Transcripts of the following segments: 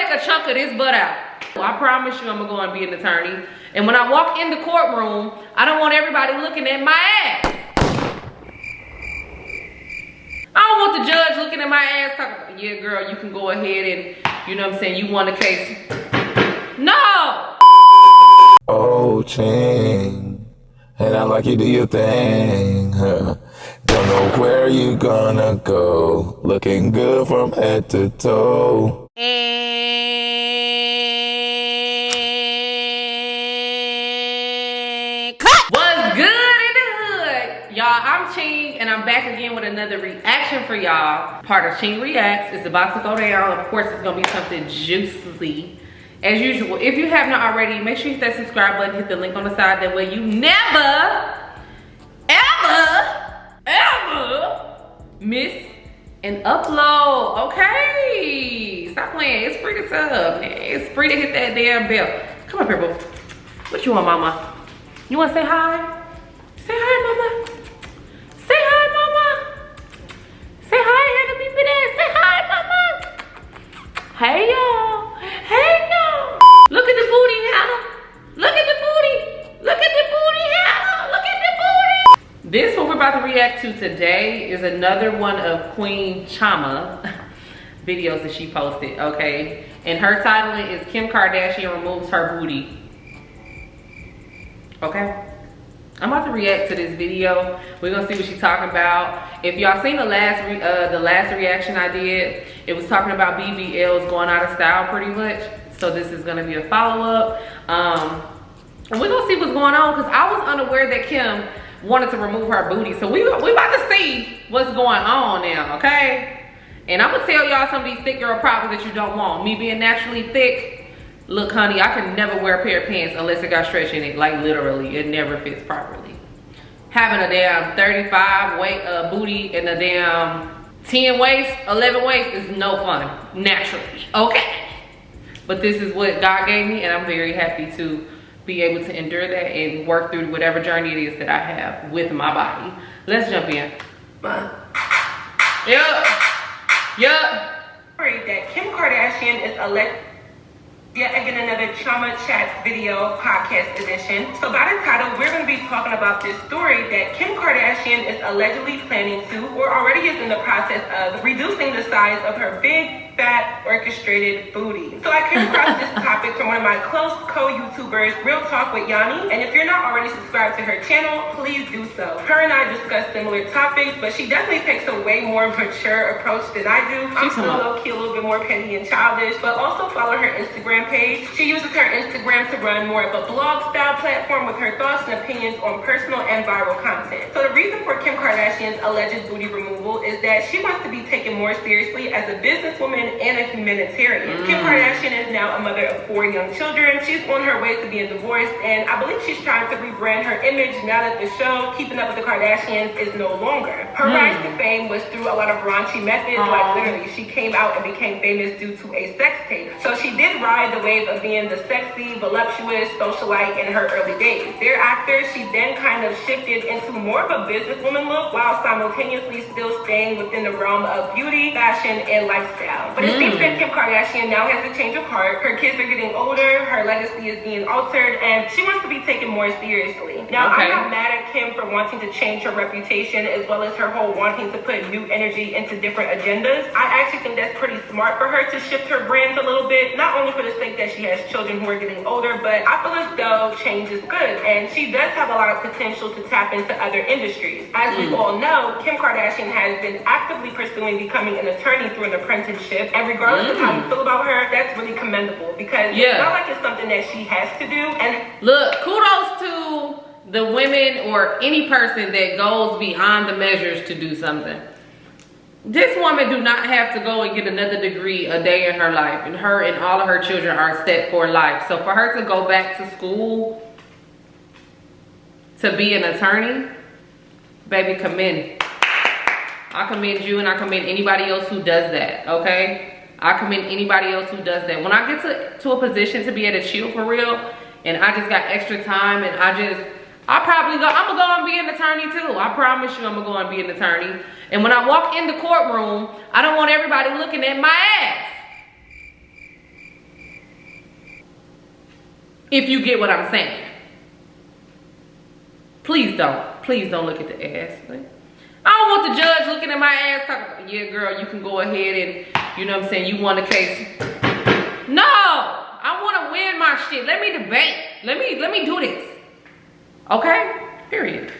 take a chunk of this butt out. I promise you I'm gonna go and be an attorney. And when I walk in the courtroom, I don't want everybody looking at my ass. I don't want the judge looking at my ass talking about, yeah, girl, you can go ahead and, you know what I'm saying, you won the case. No! Oh, Chyng, and I like you do your thing, huh? Don't know where you gonna go, looking good from head to toe. And cut! What's good in the hood? Y'all, I'm Chyng, and I'm back again with another reaction for y'all. Part of Chyng Reacts. It's about to go down. Of course, it's gonna be something juicy. As usual, if you have not already, make sure you hit that subscribe button, hit the link on the side. That way you never, ever miss an upload, okay? Stop playing, it's free to sub, man. It's free to hit that damn bell. Come up here, boo. What you want, mama? You wanna say hi? Say hi, mama. Say hi, mama. Say hi, here to me, say hi, mama. Hey, y'all. Hey, y'all. Look at the booty, Hannah. Look at the booty. Look at the booty, Hannah. Look at the booty. This what we're about to react to today is another one of Queen Chyng videos that she posted, okay? And her title is Kim Kardashian removes her booty. Okay? I'm about to react to this video. We're gonna see what she's talking about. If y'all seen the last reaction I did, it was talking about BBLs going out of style pretty much. So this is gonna be a follow-up. And we're gonna see what's going on because I was unaware that Kim wanted to remove her booty. So we about to see what's going on now, okay? And I'm gonna tell y'all some of these thick girl problems that you don't want. Me being naturally thick, look, honey, I can never wear a pair of pants unless it got stretch in it. Like literally, it never fits properly. Having a damn 35 weight booty and a damn 10 waist, 11 waist is no fun, naturally, okay? But this is what God gave me, and I'm very happy to be able to endure that and work through whatever journey it is that I have with my body. Let's jump in. Yup. That Kim Kardashian is alleged. Yet again, another Trauma Chats video podcast edition. So by the title, we're going to be talking about this story that Kim Kardashian is allegedly planning to, or already is in the process of, reducing the size of her big, fat, orchestrated booty. So I came across this topic from one of my close co-YouTubers, Real Talk with Yanni. And if you're not already subscribed to her channel, please do so. Her and I discuss similar topics, but she definitely takes a way more mature approach than I do. I'm still low-key, a little bit more petty and childish, but also follow her Instagram page. She uses her Instagram to run more of a blog style platform with her thoughts and opinions on personal and viral content. So the reason for Kim Kardashian's alleged booty removal is that she wants to be taken more seriously as a businesswoman and a humanitarian. Kim Kardashian is now a mother of 4 young children. She's on her way to being divorced, and I believe she's trying to rebrand her image now that the show Keeping Up with the Kardashians is no longer. Her rise to fame was through a lot of raunchy methods, like literally she came out and became famous due to a sex tape. So she did ride the wave of being the sexy, voluptuous socialite in her early days. Thereafter, she then kind of shifted into more of a businesswoman look while simultaneously still staying within the realm of beauty, fashion, and lifestyle. But it seems that Kim Kardashian now has a change of heart. Her kids are getting older, her legacy is being altered, and she wants to be taken more seriously. Now, I'm not mad at Kim for wanting to change her reputation as well as her whole wanting to put new energy into different agendas. I actually think that's pretty smart for her to shift her brand a little bit, not only for the sake that she has children who are getting older, but I feel as though change is good, and she does have a lot of potential to tap into other industries. As we all know, Kim Kardashian has been actively pursuing becoming an attorney through an apprenticeship, and regardless of how you feel about her, that's really commendable because it's not like it's something that she has to do. And look, kudos to the women or any person that goes beyond the measures to do something. This woman do not have to go and get another degree a day in her life, and her and all of her children are set for life. So for her to go back to school to be an attorney, baby, commend. I commend you, and I commend anybody else who does that, okay? I commend anybody else who does that. When I get to a position to be able to chill for real, and I just got extra time, and I'm gonna go and be an attorney too. I promise you I'm gonna go and be an attorney. And when I walk in the courtroom, I don't want everybody looking at my ass. If you get what I'm saying. Please don't look at the ass. Like, I don't want the judge looking at my ass talking, yeah, girl, you can go ahead and, you know what I'm saying, you won the case. No, I want to win my shit. Let me debate. Let me do this. Okay? Period.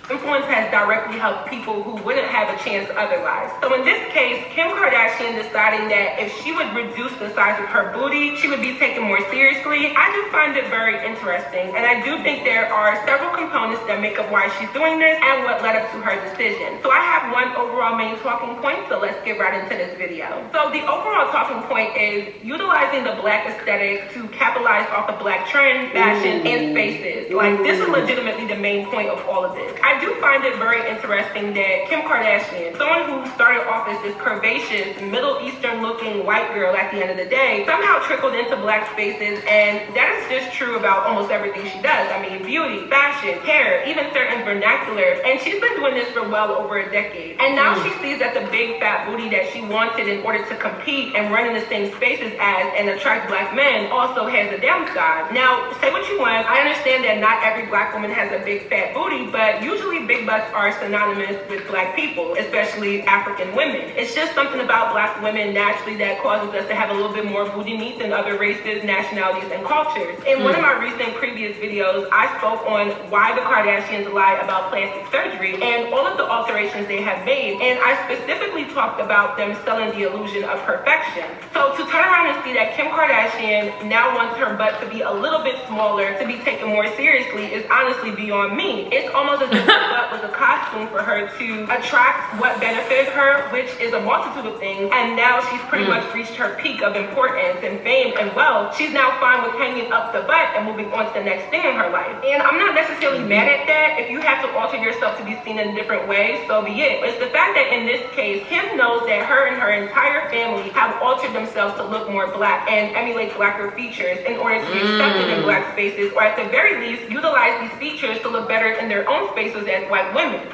Influence has directly helped people who wouldn't have a chance otherwise. So in this case, Kim Kardashian deciding that if she would reduce the size of her booty, she would be taken more seriously. I do find it very interesting, and I do think there are several components that make up why she's doing this and what led up to her decision. So I have one overall main talking point, so let's get right into this video. So the overall talking point is utilizing the black aesthetic to capitalize off of black trends, fashion, and spaces. Like, this is legitimately the main point of all of this. I do find it very interesting that Kim Kardashian, someone who started off as this curvaceous, Middle Eastern looking white girl at the end of the day, somehow trickled into black spaces, and that is just true about almost everything she does. I mean, beauty, fashion, hair, even certain vernacular, and she's been doing this for well over a decade. And now she sees that the big fat booty that she wanted in order to compete and run in the same spaces as and attract black men also has a downside. Now, say what you want, I understand that not every black woman has a big fat booty, but usually big butts are synonymous with black people, especially African women. It's just something about black women naturally that causes us to have a little bit more booty meat than other races, nationalities, and cultures. In one of my recent previous videos, I spoke on why the Kardashians lie about plastic surgery and all of the alterations they have made, and I specifically talked about them selling the illusion of perfection. So to turn around and see that Kim Kardashian now wants her butt to be a little bit smaller to be taken more seriously is honestly beyond me. It's almost as if butt was a costume for her to attract what benefited her, which is a multitude of things, and now she's pretty much reached her peak of importance and fame and wealth. She's now fine with hanging up the butt and moving on to the next thing in her life. And I'm not necessarily mad at that. If you have to alter yourself to be seen in different ways, so be it. It's the fact that in this case, Kim knows that her and her entire family have altered themselves to look more black and emulate blacker features in order to be accepted in black spaces, or at the very least, utilize these features to look better in their own spaces as white women.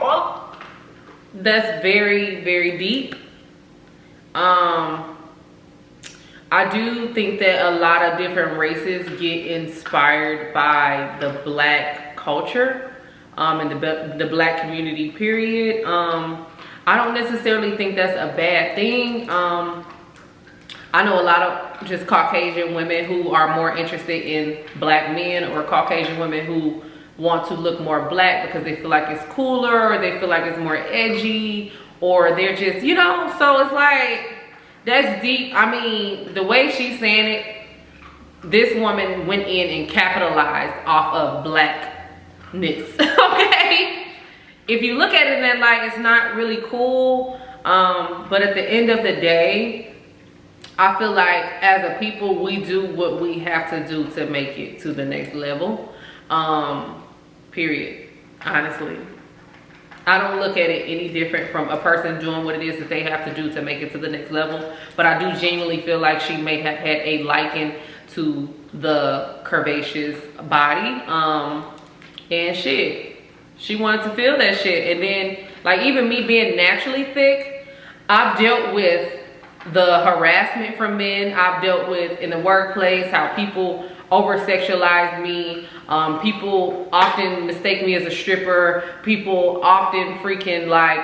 That's very, very deep. I do think that a lot of different races get inspired by the black culture and the black community, period. I don't necessarily think that's a bad thing. I know a lot of just Caucasian women who are more interested in black men, or Caucasian women who want to look more black because they feel like it's cooler, or they feel like it's more edgy, or they're just, you know, so it's like, that's deep. I mean, the way she's saying it, this woman went in and capitalized off of blackness. Okay, if you look at it in that light, it's not really cool, but at the end of the day, I feel like as a people, we do what we have to do to make it to the next level. Period. Honestly, I don't look at it any different from a person doing what it is that they have to do to make it to the next level. But I do genuinely feel like she may have had a liking to the curvaceous body, and shit, she wanted to feel that shit. And then, like, even me being naturally thick, I've dealt with the harassment from men. I've dealt with in the workplace how people over-sexualize me. People often mistake me as a stripper. People often freaking like,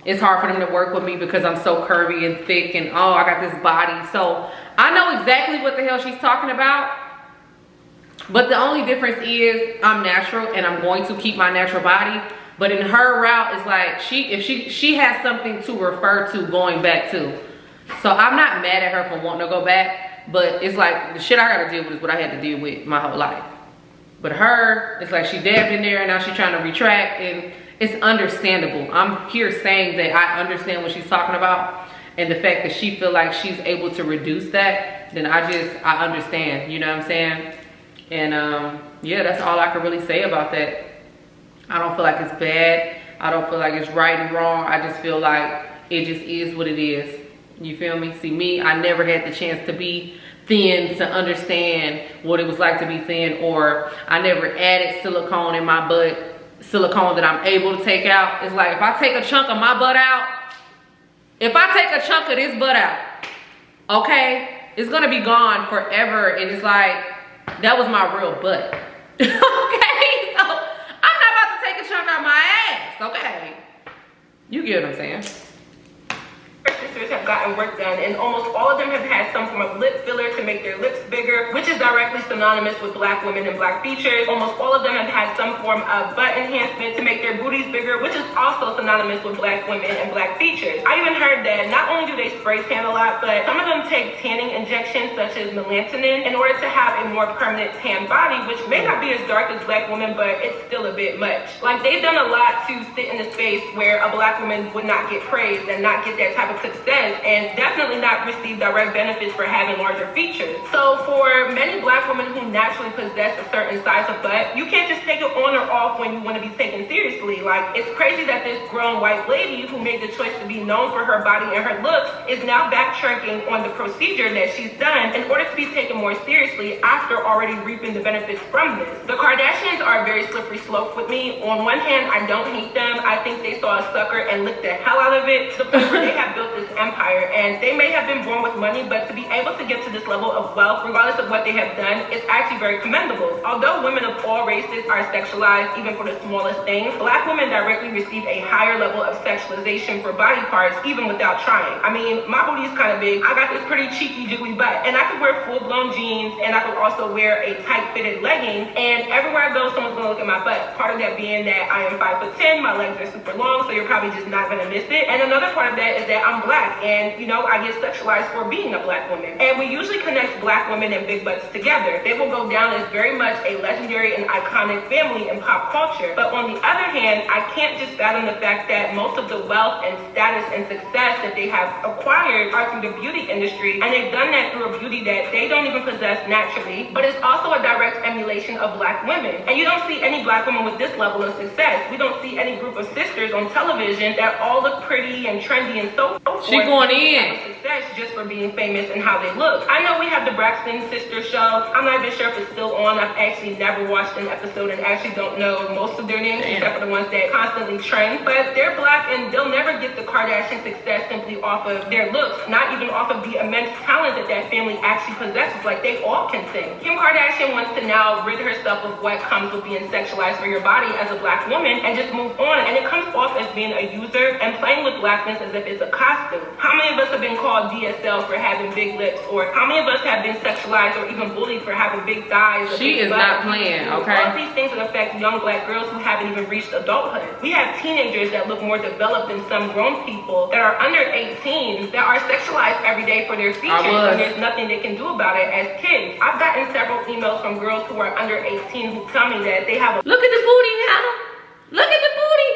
it's hard for them to work with me because I'm so curvy and thick and, oh, I got this body. So I know exactly what the hell she's talking about. But the only difference is I'm natural and I'm going to keep my natural body. But in her route, it's like if she has something to refer to going back to. So I'm not mad at her for wanting to go back, but it's like the shit I gotta deal with is what I had to deal with my whole life. But her, it's like she dabbed in there and now she's trying to retract, and it's understandable. I'm here saying that I understand what she's talking about, and the fact that she feel like she's able to reduce that, then I understand, you know what I'm saying? And yeah, that's all I can really say about that. I don't feel like it's bad. I don't feel like it's right and wrong. I just feel like it just is what it is. You feel me? See, me, I never had the chance to be thin to understand what it was like to be thin, or I never added silicone in my butt, silicone that I'm able to take out. It's like if I take a chunk of my butt out, if I take a chunk of this butt out, okay, it's gonna be gone forever. And it's like, That was my real butt. Okay, so I'm not about to take a chunk out my ass, okay? You get what I'm saying? Sisters have gotten work done, and almost all of them have had some form of lip filler to make their lips bigger, which is directly synonymous with black women and black features. Almost all of them have had some form of butt enhancement to make their booties bigger, which is also synonymous with black women and black features. I even heard that not only do they spray tan a lot, but some of them take tanning injections such as melatonin in order to have a more permanent tan body, which may not be as dark as black women, but it's still a bit much. Like, they've done a lot to sit in a space where a black woman would not get praised and not get that type of success, and definitely not receive direct benefits for having larger features. So for many black women who naturally possess a certain size of butt, you can't just take it on or off when you want to be taken seriously. Like, it's crazy that this grown white lady who made the choice to be known for her body and her looks is now backtracking on the procedure that she's done in order to be taken more seriously after already reaping the benefits from this. The Kardashians are a very slippery slope with me. On one hand, I don't hate them. I think they saw a sucker and licked the hell out of it to the point where they have built this empire, and they may have been born with money, but to be able to get to this level of wealth regardless of what they have done is actually very commendable. Although women of all races are sexualized even for the smallest things, black women directly receive a higher level of sexualization for body parts even without trying. I mean, my booty is kind of big. I got this pretty cheeky jiggly butt, and I could wear full-blown jeans, and I could also wear a tight-fitted legging, and everywhere I go someone's gonna look at my butt. Part of that being that I am 5'10", my legs are super long, so you're probably just not gonna miss it. And another part of that is that I'm black, and you know, I get sexualized for being a black woman. And we usually connect black women and big butts together. They will go down as very much a legendary and iconic family in pop culture. But on the other hand, I can't just fathom the fact that most of the wealth and status and success that they have acquired are through the beauty industry, and they've done that through a beauty that they don't even possess naturally, but it's also a direct emulation of black women. And you don't see any black woman with this level of success. We don't see any group of sisters on television that all look pretty and trendy and so forth. She going in. Success just for being famous and how they look. I know we have the Braxton Sister show. I'm not even sure if it's still on. I've actually never watched an episode and actually don't know most of their names except for the ones that constantly trend. But they're black and they'll never get the Kardashian success simply off of their looks, not even off of the immense talent that that family actually possesses. Like, they all can sing. Kim Kardashian wants to now rid herself of what comes with being sexualized for your body as a black woman and just move on. And it comes off as being a user and playing with blackness as if it's a costume. How many of us have been called DSL for having big lips, or how many of us have been sexualized or even bullied for having big thighs? She is not playing, okay? All of these things that affect young black girls who haven't even reached adulthood. We have teenagers that look more developed than some grown people that are under 18 that are sexualized every day for their features, and there's nothing they can do about it as kids. I've gotten several emails from girls who are under 18 who tell me that they have a look at the booty, Hannah. Look at the booty.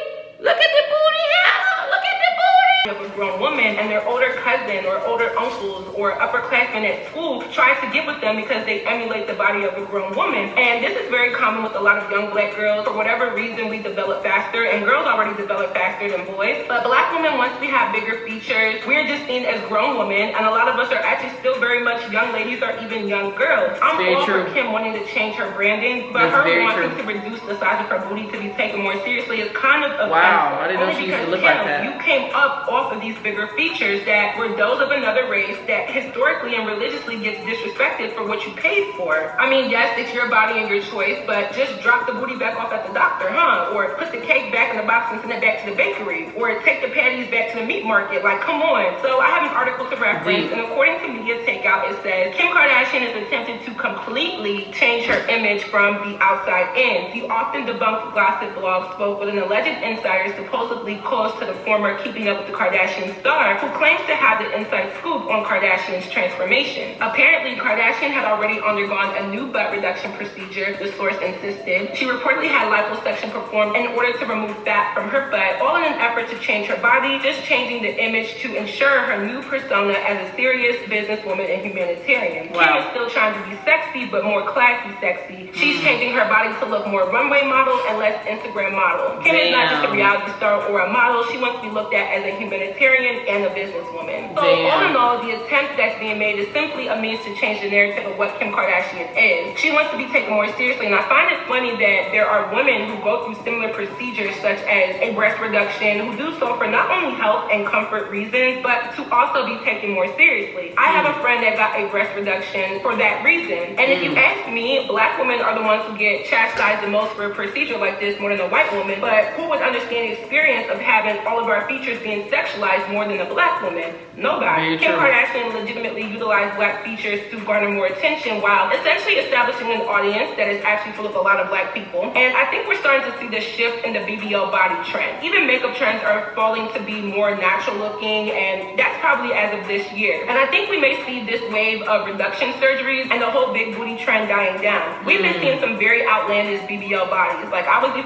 Look at the booty, Hannah. Look at the booty. Of a grown woman, and their older cousin or older uncles or upperclassmen at school try to get with them because they emulate the body of a grown woman. And this is very common with a lot of young black girls. For whatever reason, we develop faster, and girls already develop faster than boys. But black women, once we have bigger features, we're just seen as grown women, and a lot of us are actually still very much young ladies or even young girls. I'm all for Kim wanting to change her branding, but her wanting to reduce the size of her booty to be taken more seriously is kind of offensive. Wow, I didn't know she used to look like that. You came up off of these bigger features that were those of another race that historically and religiously gets disrespected for what you paid for. I mean, yes, it's your body and your choice, but just drop the booty back off at the doctor, huh? Or put the cake back in the box and send it back to the bakery, or take the patties back to the meat market. Like, come on. So I have an article to reference, and according to Media Takeout, it says Kim Kardashian is attempting to completely change her image from the outside in. The often debunked gossip blog spoke with an alleged insider supposedly close to the former Keeping Up with the Kardashian star, who claims to have the inside scoop on Kardashian's transformation. Apparently, Kardashian had already undergone a new butt reduction procedure, the source insisted. She reportedly had liposuction performed in order to remove fat from her butt, all in an effort to change her body, just changing the image to ensure her new persona as a serious businesswoman and humanitarian. Wow. Kim is still trying to be sexy, but more classy sexy. She's changing her body to look more runway model and less Instagram model. Kim is not just a reality star or a model. She wants to be looked at as a humanitarian and a businesswoman. So all in all, the attempt that's being made is simply a means to change the narrative of what Kim Kardashian is. She wants to be taken more seriously, and I find it funny that there are women who go through similar procedures such as a breast reduction who do so for not only health and comfort reasons, but to also be taken more seriously. I have a friend woman that got a breast reduction for that reason. And if you ask me, black women are the ones who get chastised the most for a procedure like this more than a white woman. But who would understand the experience of having all of our features being sexualized more than a black woman? Nobody. Kim Kardashian legitimately utilized black features to garner more attention while essentially establishing an audience that is actually full of a lot of black people. And I think we're starting to see the shift in the BBL body trend. Even makeup trends are falling to be more natural looking, and that's probably as of this year. And I think we may see this wave of reduction surgeries and the whole big booty trend dying down. We've been seeing some very outlandish BBL bodies. Like, I was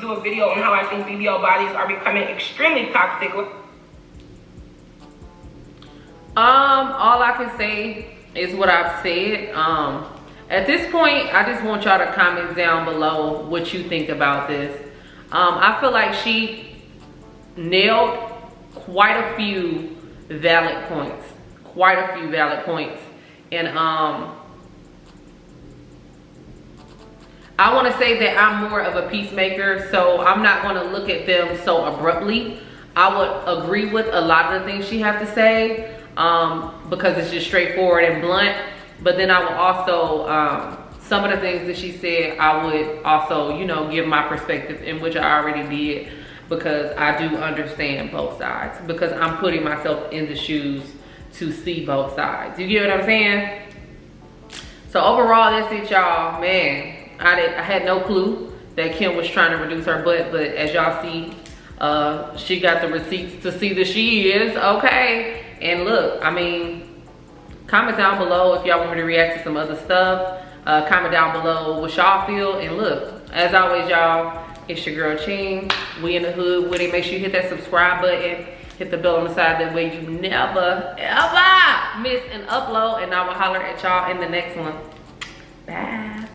do a video on how I think BBL bodies are becoming extremely toxic. All I can say is what I've said. At this point, I just want y'all to comment down below what you think about this. I feel like she nailed quite a few valid points. And I want to say that I'm more of a peacemaker, so I'm not going to look at them so abruptly. I would agree with a lot of the things she have to say, because it's just straightforward and blunt. But then I will also, some of the things that she said, I would also, you know, give my perspective, in which I already did, because I do understand both sides, because I'm putting myself in the shoes to see both sides. You get what I'm saying? So overall, that's it, y'all. Man, I had no clue that Kim was trying to reduce her butt, but as y'all see, she got the receipts to see that she is, okay? And look, I mean, comment down below if y'all want me to react to some other stuff. Comment down below what y'all feel. And look, as always, y'all, it's your girl Chyng. We in the hood with it. Make sure you hit that subscribe button. Hit the bell on the side. That way you never, ever miss an upload. And I will holler at y'all in the next one. Bye.